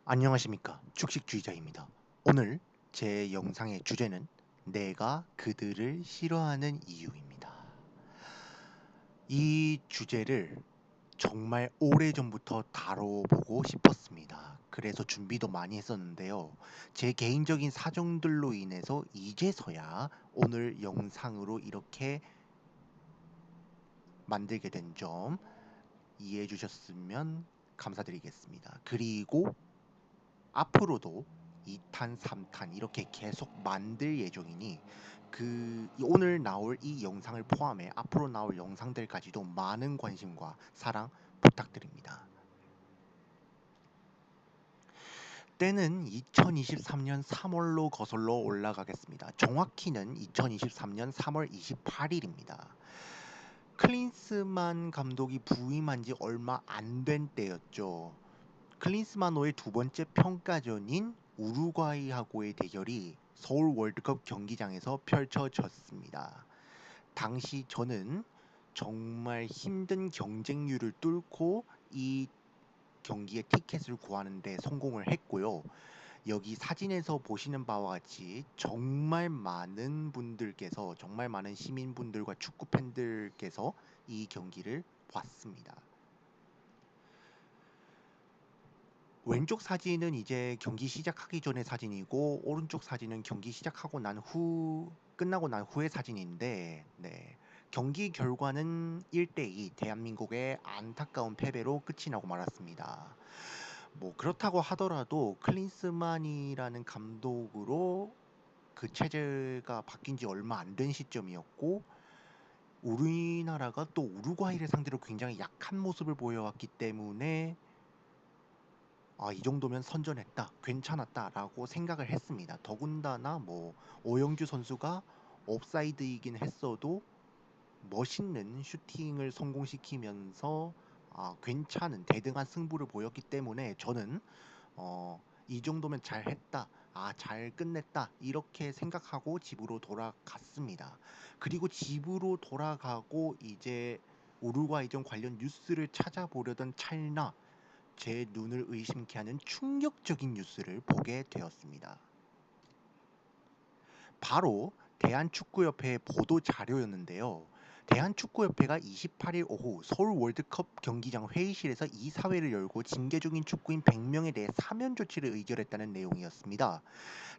안녕하십니까. 축식주의자입니다. 오늘 제 영상의 주제는 내가 그들을 싫어하는 이유입니다. 이 주제를 정말 오래전부터 다뤄보고 싶었습니다. 그래서 준비도 많이 했었는데요. 제 개인적인 사정들로 인해서 이제서야 오늘 영상으로 이렇게 만들게 된 점 이해해 주셨으면 감사드리겠습니다. 그리고 앞으로도 2탄, 3탄 이렇게 계속 만들 예정이니 오늘 나올 이 영상을 포함해 앞으로 나올 영상들까지도 많은 관심과 사랑 부탁드립니다. 때는 2023년 3월로 거슬러 올라가겠습니다. 정확히는 2023년 3월 28일입니다. 클린스만 감독이 부임한 지 얼마 안 된 때였죠. 클린스만호의 두 번째 평가전인 우루과이하고의 대결이 서울 월드컵 경기장에서 펼쳐졌습니다. 당시 저는 정말 힘든 경쟁률을 뚫고 이 경기의 티켓을 구하는 데 성공을 했고요. 여기 사진에서 보시는 바와 같이 정말 많은 분들께서, 정말 많은 시민분들과 축구 팬들께서 이 경기를 봤습니다. 왼쪽 사진은 이제 경기 시작하기 전의 사진이고, 오른쪽 사진은 경기 시작하고 난 후, 끝나고 난 후의 사진인데, 네. 경기 결과는 1대2 대한민국의 안타까운 패배로 끝이 나고 말았습니다. 뭐 그렇다고 하더라도 클린스만이라는 감독으로 그 체제가 바뀐 지 얼마 안 된 시점이었고, 우리나라가 또 우루과이를 상대로 굉장히 약한 모습을 보여왔기 때문에 이 정도면 선전했다, 괜찮았다라고 생각을 했습니다. 더군다나 뭐 오영규 선수가 옵사이드이긴 했어도 멋있는 슈팅을 성공시키면서 괜찮은 대등한 승부를 보였기 때문에 저는 이 정도면 잘했다, 잘 끝냈다 이렇게 생각하고 집으로 돌아갔습니다. 그리고 집으로 돌아가고 이제 우루과이전 관련 뉴스를 찾아보려던 찰나 제 눈을 의심케 하는 충격적인 뉴스를 보게 되었습니다. 바로 대한축구협회의 보도 자료였는데요. 대한축구협회가 28일 오후 서울 월드컵 경기장 회의실에서 이사회를 열고 징계 중인 축구인 100명에 대해 사면 조치를 의결했다는 내용이었습니다.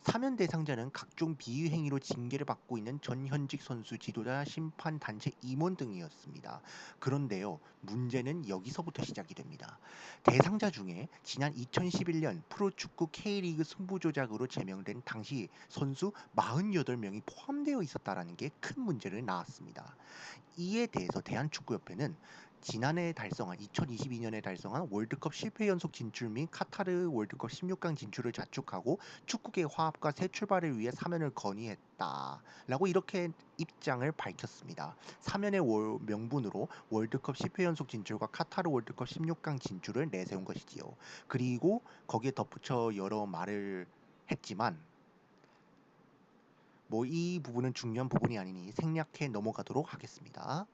사면 대상자는 각종 비위 행위로 징계를 받고 있는 전현직 선수, 지도자, 심판 단체 임원 등이었습니다. 그런데요, 문제는 여기서부터 시작이 됩니다. 대상자 중에 지난 2011년 프로축구 K리그 승부조작으로 제명된 당시 선수 48명이 포함되어 있었다는 게 큰 문제를 낳았습니다. 이에 대해서 대한축구협회는 지난해 달성한 2022년에 달성한 월드컵 10회 연속 진출 및 카타르 월드컵 16강 진출을 자축하고 축구계 화합과 새 출발을 위해 사면을 건의했다라고 이렇게 입장을 밝혔습니다. 사면의 명분으로 월드컵 10회 연속 진출과 카타르 월드컵 16강 진출을 내세운 것이지요. 그리고 거기에 덧붙여 여러 말을 했지만 뭐 이 부분은 중요한 부분이 아니니 생략해 넘어가도록 하겠습니다.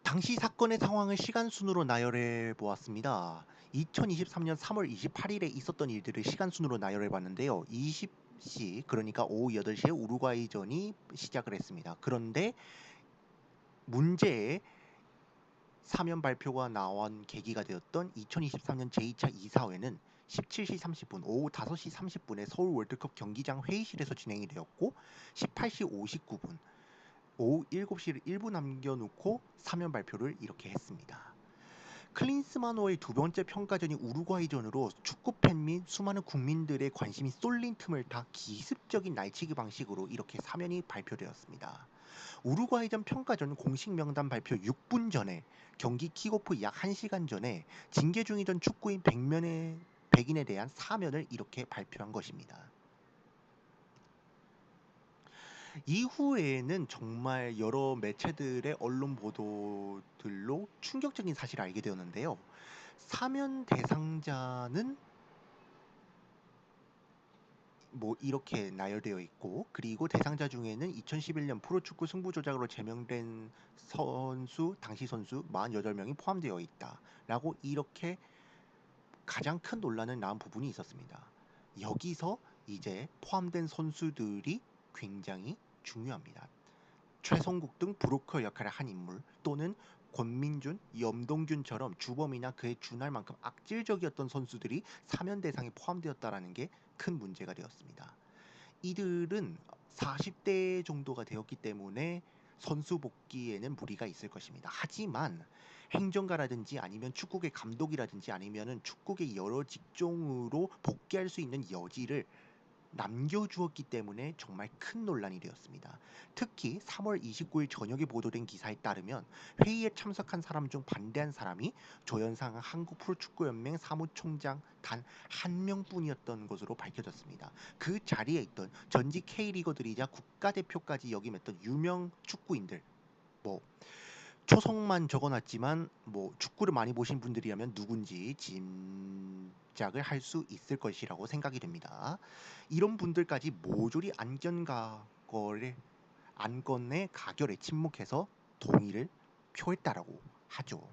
당시 사건의 상황을 시간순으로 나열해 보았습니다. 2023년 3월 28일에 있었던 일들을 시간순으로 나열해 봤는데요. 20시, 그러니까 오후 8시에 우루과이전이 시작을 했습니다. 그런데 문제의 사면 발표가 나온 계기가 되었던 2023년 제2차 이사회는 17시 30분, 오후 5시 30분에 서울 월드컵 경기장 회의실에서 진행이 되었고, 18시 59분, 오후 7시를 1분 남겨놓고 사면 발표를 이렇게 했습니다. 클린스만호의 두 번째 평가전이 우루과이전으로 축구팬 및 수많은 국민들의 관심이 쏠린 틈을 타 기습적인 날치기 방식으로 이렇게 사면이 발표되었습니다. 우루과이전 평가전 공식 명단 발표 6분 전에, 경기 킥오프 약 1시간 전에 징계 중이던 축구인 100인에 대한 사면을 이렇게 발표한 것입니다. 이후에는 정말 여러 매체들의 언론 보도들로 충격적인 사실을 알게 되었는데요. 사면 대상자는 뭐 이렇게 나열되어 있고, 그리고 대상자 중에는 2011년 프로축구 승부조작으로 제명된 선수, 당시 선수 48명이 포함되어 있다라고 이렇게 가장 큰 논란을 낳은 부분이 있었습니다. 여기서 이제 포함된 선수들이 굉장히 중요합니다. 최성국 등 브로커 역할을 한 인물 또는 권민준, 염동균처럼 주범이나 그에 준할 만큼 악질적이었던 선수들이 사면 대상에 포함되었다라는 게 큰 문제가 되었습니다. 이들은 40대 정도가 되었기 때문에 선수 복귀에는 무리가 있을 것입니다. 하지만 행정가라든지 아니면 축구계 감독이라든지 아니면은 축구계 여러 직종으로 복귀할 수 있는 여지를 남겨주었기 때문에 정말 큰 논란이 되었습니다. 특히 3월 29일 저녁에 보도된 기사에 따르면 회의에 참석한 사람 중 반대한 사람이 조현상 한국 프로축구연맹 사무총장 단 한 명뿐이었던 것으로 밝혀졌습니다. 그 자리에 있던 전직 K리거들이자 국가대표까지 역임했던 유명 축구인들, 뭐 초성만 적어놨지만 뭐 축구를 많이 보신 분들이라면 누군지 짐작을 할 수 있을 것이라고 생각이 됩니다. 이런 분들까지 모조리 안건의 가결에 침묵해서 동의를 표했다라고 하죠.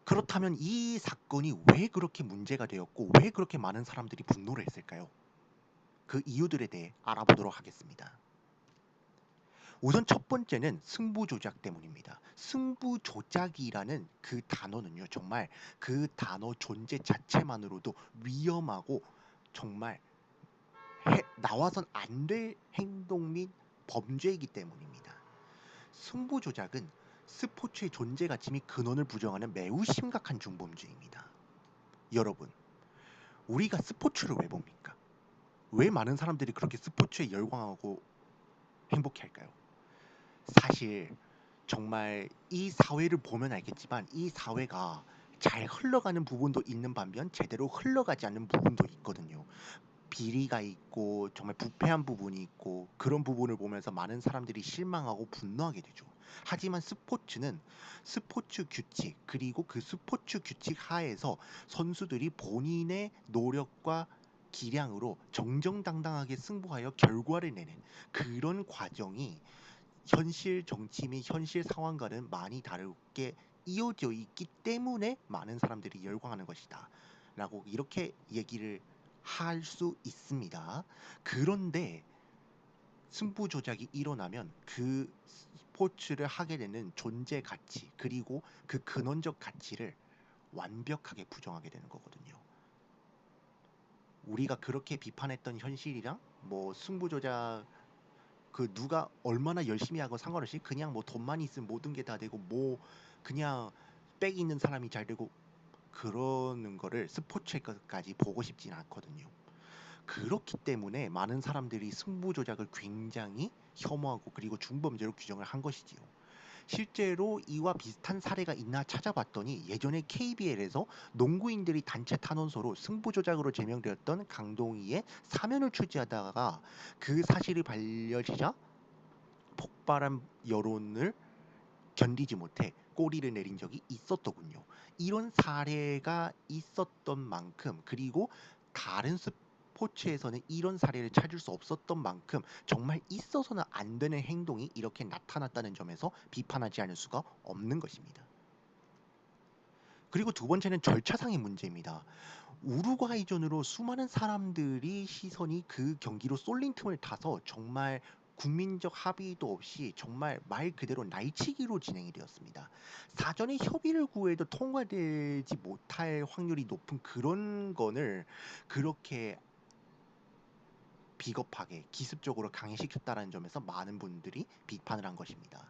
그렇다면 이 사건이 왜 그렇게 문제가 되었고 왜 그렇게 많은 사람들이 분노를 했을까요? 그 이유들에 대해 알아보도록 하겠습니다. 우선 첫 번째는 승부 조작 때문입니다. 승부 조작이라는 그 단어는요, 정말 그 단어 존재 자체만으로도 위험하고 정말 나와선 안 될 행동 및 범죄이기 때문입니다. 승부 조작은 스포츠의 존재 가치 및 근원을 부정하는 매우 심각한 중범죄입니다. 여러분, 우리가 스포츠를 왜 봅니까? 왜 많은 사람들이 그렇게 스포츠에 열광하고 행복해할까요? 사실 정말 이 사회를 보면 알겠지만 이 사회가 잘 흘러가는 부분도 있는 반면 제대로 흘러가지 않는 부분도 있거든요. 비리가 있고 정말 부패한 부분이 있고 그런 부분을 보면서 많은 사람들이 실망하고 분노하게 되죠. 하지만 스포츠는 스포츠 규칙 그리고 그 스포츠 규칙 하에서 선수들이 본인의 노력과 기량으로 정정당당하게 승부하여 결과를 내는 그런 과정이 현실 정치 및 현실 상황과는 많이 다르게 이어져 있기 때문에 많은 사람들이 열광하는 것이다. 라고 이렇게 얘기를 할 수 있습니다. 그런데 승부 조작이 일어나면 그 스포츠를 하게 되는 존재 가치 그리고 그 근원적 가치를 완벽하게 부정하게 되는 거거든요. 우리가 그렇게 비판했던 현실이랑 뭐 승부 조작 그 누가 얼마나 열심히 하고 상관없이 그냥 뭐 돈만 있으면 모든 게 다 되고 뭐 그냥 빽 있는 사람이 잘 되고 그러는 거를 스포츠에까지 보고 싶진 않거든요. 그렇기 때문에 많은 사람들이 승부 조작을 굉장히 혐오하고 그리고 중범죄로 규정을 한 것이지요. 실제로 이와 비슷한 사례가 있나 찾아봤더니 예전에 KBL에서 농구인들이 단체 탄원서로 승부 조작으로 제명되었던 강동희의 사면을 취재하다가 그 사실이 밝혀지자 폭발한 여론을 견디지 못해 꼬리를 내린 적이 있었더군요. 이런 사례가 있었던 만큼 그리고 다른 스포츠에서는 이런 사례를 찾을 수 없었던 만큼 정말 있어서는 안 되는 행동이 이렇게 나타났다는 점에서 비판하지 않을 수가 없는 것입니다. 그리고 두 번째는 절차상의 문제입니다. 우루과이전으로 수많은 사람들이 시선이 그 경기로 쏠린 틈을 타서 정말 국민적 합의도 없이 정말 말 그대로 날치기로 진행이 되었습니다. 사전에 협의를 구해도 통과되지 못할 확률이 높은 그런 거를 그렇게 비겁하게 기습적으로 강행시켰다는 점에서 많은 분들이 비판을 한 것입니다.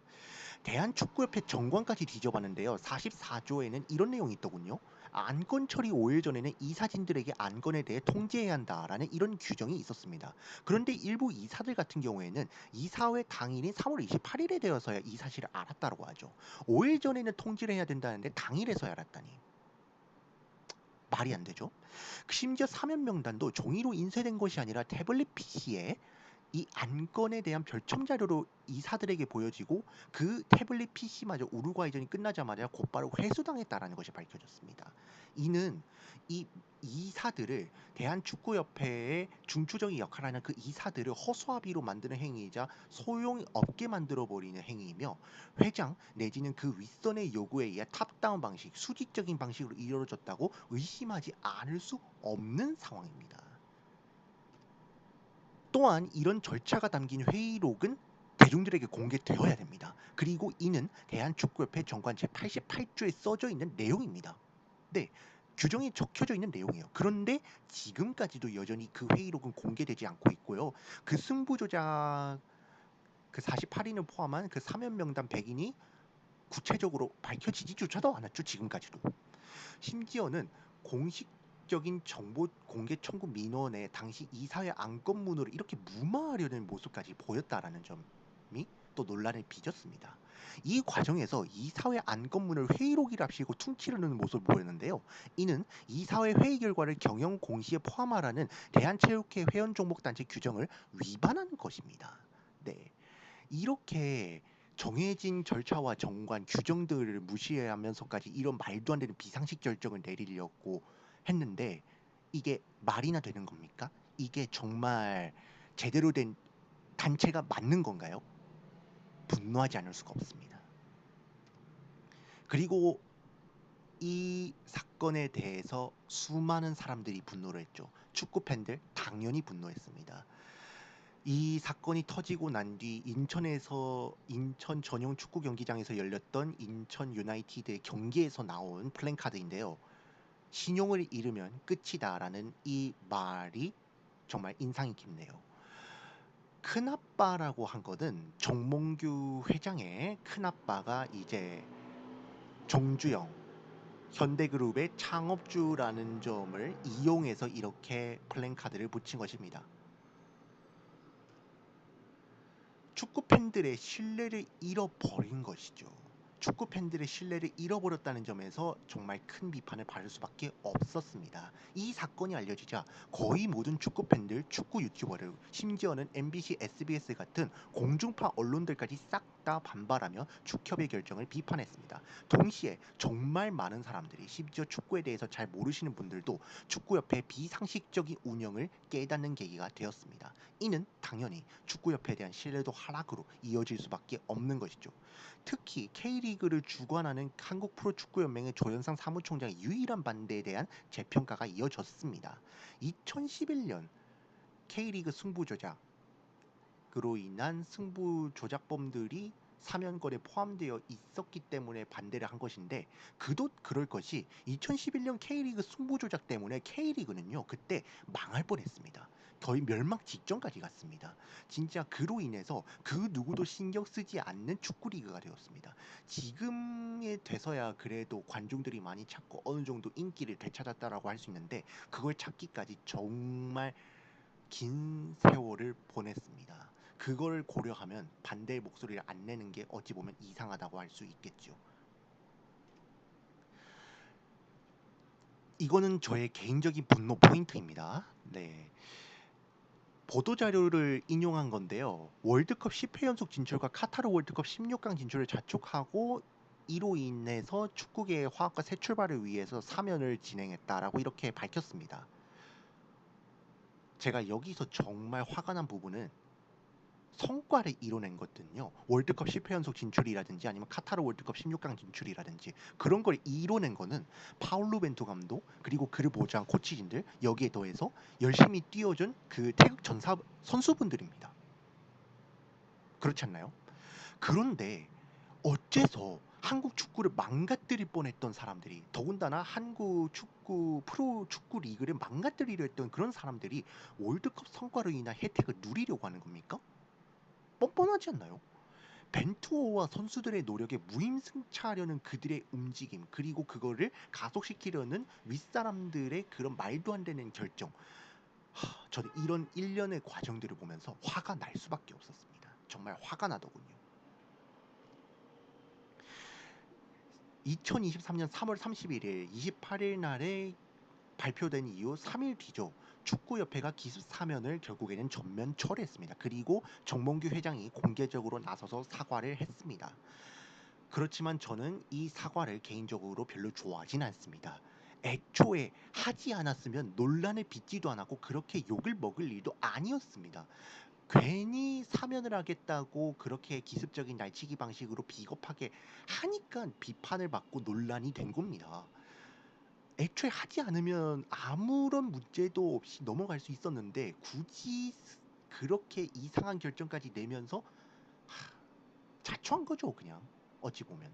대한축구협회 정관까지 뒤져봤는데요. 44조에는 이런 내용이 있더군요. 안건 처리 5일 전에는 이사진들에게 안건에 대해 통지해야 한다라는 이런 규정이 있었습니다. 그런데 일부 이사들 같은 경우에는 이사회 당일인 3월 28일에 되어서야 이 사실을 알았다고 하죠. 5일 전에는 통지를 해야 된다는데 당일에서야 알았다니. 말이 안 되죠. 심지어 사면 명단도 종이로 인쇄된 것이 아니라 태블릿 PC에 이 안건에 대한 별첨 자료로 이사들에게 보여지고 그 태블릿 PC마저 우루과이전이 끝나자마자 곧바로 회수당했다라는 것이 밝혀졌습니다. 이는 이 이사들을 대한축구협회의 중추적인 역할을 하는 그 이사들을 허수아비로 만드는 행위이자 소용없게 만들어버리는 행위이며 회장 내지는 그 윗선의 요구에 의해 탑다운 방식, 수직적인 방식으로 이루어졌다고 의심하지 않을 수 없는 상황입니다. 또한 이런 절차가 담긴 회의록은 대중들에게 공개되어야 됩니다. 그리고 이는 대한축구협회 정관 제88조에 써져 있는 내용입니다. 네, 규정이 적혀져 있는 내용이에요. 그런데 지금까지도 여전히 그 회의록은 공개되지 않고 있고요. 그 승부조작 그 48인을 포함한 그 사면 명단 100인이 구체적으로 밝혀지지조차도 않았죠. 지금까지도. 심지어는 공식적인 정보 공개 청구 민원에 당시 이사회 안건문으로 이렇게 무마하려는 모습까지 보였다라는 점이 또 논란을 빚었습니다. 이 과정에서 이사회 안건문을 회의록이랍시고 퉁치려는 모습을 보였는데요. 이는 이사회 회의 결과를 경영 공시에 포함하라는 대한체육회 회원종목단체 규정을 위반하는 것입니다. 네, 이렇게 정해진 절차와 정관 규정들을 무시하면서까지 이런 말도 안 되는 비상식 결정을 내리려고 했는데 이게 말이나 되는 겁니까? 이게 정말 제대로 된 단체가 맞는 건가요? 분노하지 않을 수가 없습니다. 그리고 이 사건에 대해서 수많은 사람들이 분노를 했죠. 축구 팬들 당연히 분노했습니다. 이 사건이 터지고 난 뒤 인천 전용 축구 경기장에서 열렸던 인천 유나이티드의 경기에서 나온 플랜카드인데요. 신용을 잃으면 끝이다라는 이 말이 정말 인상이 깊네요. 큰아빠라고 한 거는 정몽규 회장의 큰아빠가 이제 정주영 현대그룹의 창업주라는 점을 이용해서 이렇게 플랜카드를 붙인 것입니다. 축구 팬들의 신뢰를 잃어버린 것이죠. 축구 팬들의 신뢰를 잃어버렸다는 점에서 정말 큰 비판을 받을 수밖에 없었습니다. 이 사건이 알려지자 거의 모든 축구 팬들, 축구 유튜버를 심지어는 MBC, SBS 같은 공중파 언론들까지 싹 다 반발하며 축협의 결정을 비판했습니다. 동시에 정말 많은 사람들이 심지어 축구에 대해서 잘 모르시는 분들도 축구협회 비상식적인 운영을 깨닫는 계기가 되었습니다. 이는 당연히 축구협회에 대한 신뢰도 하락으로 이어질 수밖에 없는 것이죠. 특히 K리그를 주관하는 한국 프로축구연맹의 조현상 사무총장의 유일한 반대에 대한 재평가가 이어졌습니다. 2011년 K리그 승부 조작으로 인한 승부 조작범들이 사면권에 포함되어 있었기 때문에 반대를 한 것인데 그도 그럴 것이 2011년 K리그 승부 조작 때문에 K리그는요 그때 망할 뻔했습니다. 거의 멸망 직전까지 갔습니다. 진짜 그로 인해서 그 누구도 신경 쓰지 않는 축구 리그가 되었습니다. 지금에 돼서야 그래도 관중들이 많이 찾고 어느 정도 인기를 되찾았다라고 할 수 있는데 그걸 찾기까지 정말 긴 세월을 보냈습니다. 그걸 고려하면 반대의 목소리를 안 내는 게 어찌 보면 이상하다고 할 수 있겠죠. 이거는 저의 개인적인 분노 포인트입니다. 네. 보도 자료를 인용한 건데요. 월드컵 10회 연속 진출과 카타르 월드컵 16강 진출을 자촉하고 이로 인해서 축구계의 화합과 새 출발을 위해서 사면을 진행했다라고 이렇게 밝혔습니다. 제가 여기서 정말 화가 난 부분은 성과를 이뤄낸 것들은요. 월드컵 10회 연속 진출이라든지 아니면 카타르 월드컵 16강 진출이라든지 그런 걸 이뤄낸 거는 파울루 벤투 감독 그리고 그를 보좌한 코치진들 여기에 더해서 열심히 뛰어준 그 태극 전사 선수분들입니다. 그렇지 않나요? 그런데 어째서 한국 축구를 망가뜨릴 뻔했던 사람들이 더군다나 한국 축구 프로 축구 리그를 망가뜨리려 했던 그런 사람들이 월드컵 성과로 인한 혜택을 누리려고 하는 겁니까? 뻔뻔하지 않나요? 벤투호와 선수들의 노력에 무임승차하려는 그들의 움직임 그리고 그거를 가속시키려는 윗사람들의 그런 말도 안 되는 결정 저는 이런 일련의 과정들을 보면서 화가 날 수밖에 없었습니다. 정말 화가 나더군요. 2023년 3월 31일 28일 날에 발표된 이후 3일 뒤죠. 축구협회가 기습 사면을 결국에는 전면 철회했습니다. 그리고 정몽규 회장이 공개적으로 나서서 사과를 했습니다. 그렇지만 저는 이 사과를 개인적으로 별로 좋아하진 않습니다. 애초에 하지 않았으면 논란을 빚지도 않았고 그렇게 욕을 먹을 일도 아니었습니다. 괜히 사면을 하겠다고 그렇게 기습적인 날치기 방식으로 비겁하게 하니까 비판을 받고 논란이 된 겁니다. 애초에 하지 않으면 아무런 문제도 없이 넘어갈 수 있었는데 굳이 그렇게 이상한 결정까지 내면서 자초한 거죠, 그냥. 어찌 보면.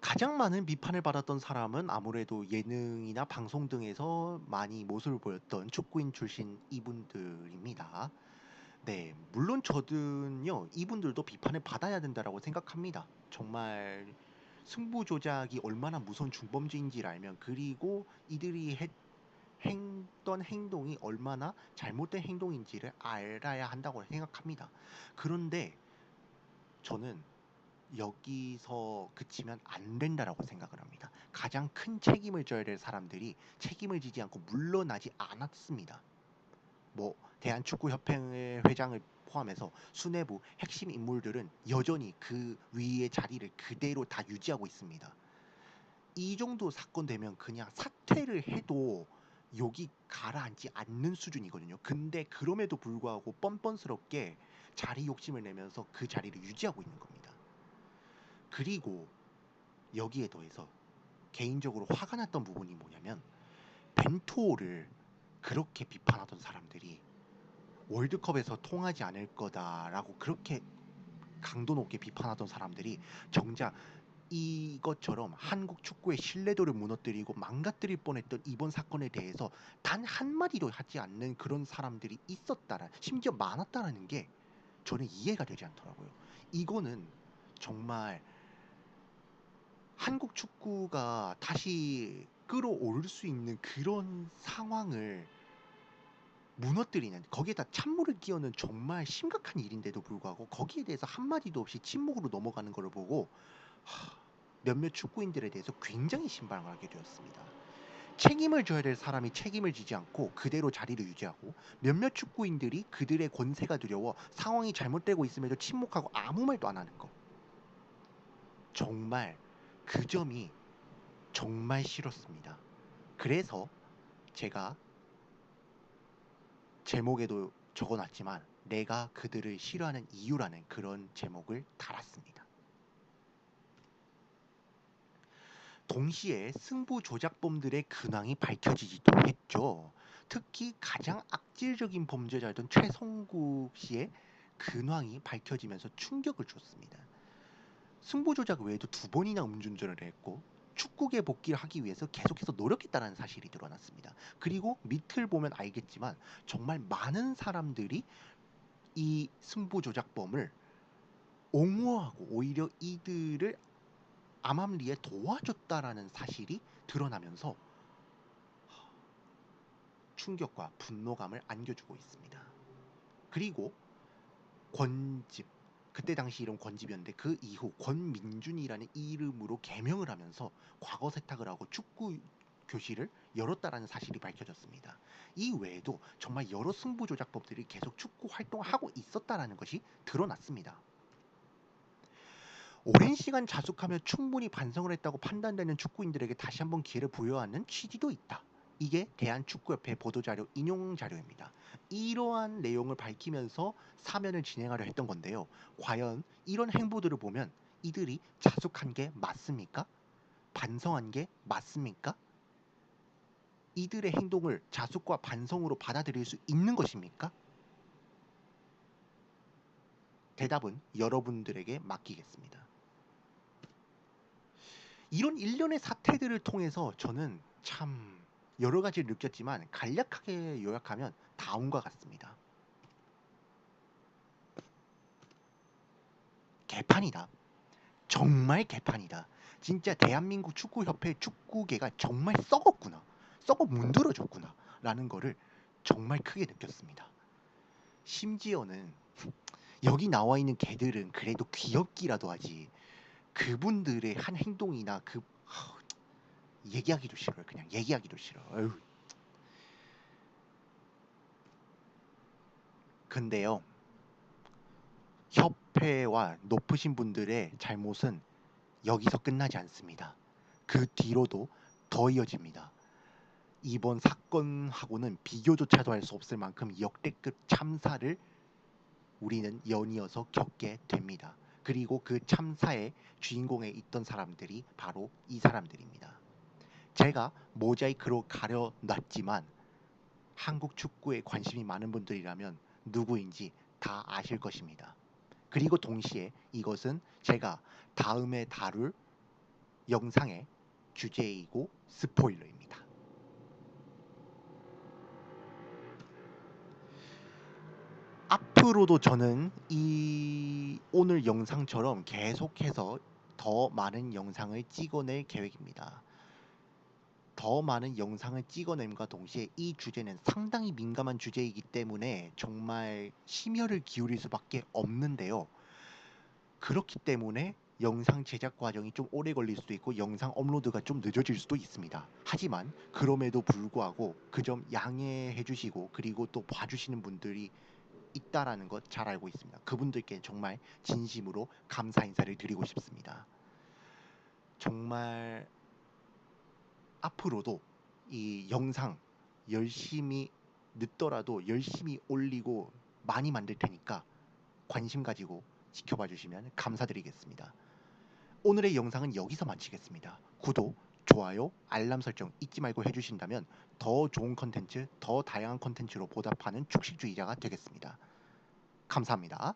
가장 많은 비판을 받았던 사람은 아무래도 예능이나 방송 등에서 많이 모습을 보였던 축구인 출신 이분들입니다. 네, 물론 저는요, 이분들도 비판을 받아야 된다라고 생각합니다. 정말 승부 조작이 얼마나 무서운 중범죄인지를 알면, 그리고 이들이 했던 행동이 얼마나 잘못된 행동인지를 알아야 한다고 생각합니다. 그런데 저는 여기서 그치면 안 된다라고 생각을 합니다. 가장 큰 책임을 져야 될 사람들이 책임을 지지 않고 물러나지 않았습니다. 뭐 대한축구협회 회장을 포함해서 수뇌부 핵심 인물들은 여전히 그 위의 자리를 그대로 다 유지하고 있습니다. 이 정도 사건 되면 그냥 사퇴를 해도 욕이 가라앉지 않는 수준이거든요. 근데 그럼에도 불구하고 뻔뻔스럽게 자리 욕심을 내면서 그 자리를 유지하고 있는 겁니다. 그리고 여기에 더해서 개인적으로 화가 났던 부분이 뭐냐면, 벤투호를 그렇게 비판하던 사람들이 월드컵에서 통하지 않을 거다라고 그렇게 강도 높게 비판하던 사람들이 정작 이것처럼 한국 축구의 신뢰도를 무너뜨리고 망가뜨릴 뻔했던 이번 사건에 대해서 단 한마디도 하지 않는 그런 사람들이 있었다라, 심지어 많았다라는 게 저는 이해가 되지 않더라고요. 이거는 정말 한국 축구가 다시 끌어오를 수 있는 그런 상황을 무너뜨리는, 거기에다 찬물을 끼얹는 정말 심각한 일인데도 불구하고 거기에 대해서 한마디도 없이 침묵으로 넘어가는 것을 보고 몇몇 축구인들에 대해서 굉장히 신방을 하게 되었습니다. 책임을 져야 될 사람이 책임을 지지 않고 그대로 자리를 유지하고, 몇몇 축구인들이 그들의 권세가 두려워 상황이 잘못되고 있음에도 침묵하고 아무 말도 안 하는 것. 정말 그 점이 정말 싫었습니다. 그래서 제가 제목에도 적어놨지만 내가 그들을 싫어하는 이유라는 그런 제목을 달았습니다. 동시에 승부 조작범들의 근황이 밝혀지기도 했죠. 특히 가장 악질적인 범죄자였던 최성국 씨의 근황이 밝혀지면서 충격을 줬습니다. 승부 조작 외에도 두 번이나 음주운전을 했고 축구계 복귀를 하기 위해서 계속해서 노력했다는 사실이 드러났습니다. 그리고 밑을 보면 알겠지만 정말 많은 사람들이 이 승부 조작범을 옹호하고 오히려 이들을 암암리에 도와줬다라는 사실이 드러나면서 충격과 분노감을 안겨주고 있습니다. 그리고 권집, 그때 당시 이름 권집이었는데 그 이후 권민준이라는 이름으로 개명을 하면서 과거 세탁을 하고 축구 교실을 열었다라는 사실이 밝혀졌습니다. 이 외에도 정말 여러 승부 조작법들이 계속 축구 활동을 하고 있었다라는 것이 드러났습니다. 오랜 시간 자숙하며 충분히 반성을 했다고 판단되는 축구인들에게 다시 한번 기회를 부여하는 취지도 있다. 이게 대한축구협회 보도자료 인용 자료입니다. 이러한 내용을 밝히면서 사면을 진행하려 했던 건데요. 과연 이런 행보들을 보면 이들이 자숙한 게 맞습니까? 반성한 게 맞습니까? 이들의 행동을 자숙과 반성으로 받아들일 수 있는 것입니까? 대답은 여러분들에게 맡기겠습니다. 이런 일련의 사태들을 통해서 저는 참 여러 가지를 느꼈지만 간략하게 요약하면 다음과 같습니다. 개판이다. 정말 개판이다. 진짜 대한민국 축구협회 축구계가 정말 썩었구나. 썩어 문드러졌구나. 라는 거를 정말 크게 느꼈습니다. 심지어는 여기 나와 있는 개들은 그래도 귀엽기라도 하지, 그분들의 한 행동이나 얘기하기도 싫어요. 그냥 얘기하기도 싫어. 어휴. 근데요, 협회와 높으신 분들의 잘못은 여기서 끝나지 않습니다. 그 뒤로도 더 이어집니다. 이번 사건하고는 비교조차도 할 수 없을 만큼 역대급 참사를 우리는 연이어서 겪게 됩니다. 그리고 그 참사의 주인공에 있던 사람들이 바로 이 사람들입니다. 제가 모자이크로 가려놨지만 한국 축구에 관심이 많은 분들이라면 누구인지 다 아실 것입니다. 그리고 동시에 이것은 제가 다음에 다룰 영상의 주제이고 스포일러입니다. 앞으로도 저는 이 오늘 영상처럼 계속해서 더 많은 영상을 찍어낼 계획입니다. 더 많은 영상을 찍어냄과 동시에 이 주제는 상당히 민감한 주제이기 때문에 정말 심혈을 기울일 수밖에 없는데요. 그렇기 때문에 영상 제작 과정이 좀 오래 걸릴 수도 있고 영상 업로드가 좀 늦어질 수도 있습니다. 하지만 그럼에도 불구하고 그 점 양해해 주시고 그리고 또 봐주시는 분들이 있다라는 것 잘 알고 있습니다. 그분들께 정말 진심으로 감사 인사를 드리고 싶습니다. 정말 앞으로도 이 영상 열심히 늦더라도 열심히 올리고 많이 만들 테니까 관심 가지고 지켜봐 주시면 감사드리겠습니다. 오늘의 영상은 여기서 마치겠습니다. 구독, 좋아요, 알람 설정 잊지 말고 해주신다면 더 좋은 컨텐츠, 더 다양한 컨텐츠로 보답하는 축식주의자가 되겠습니다. 감사합니다.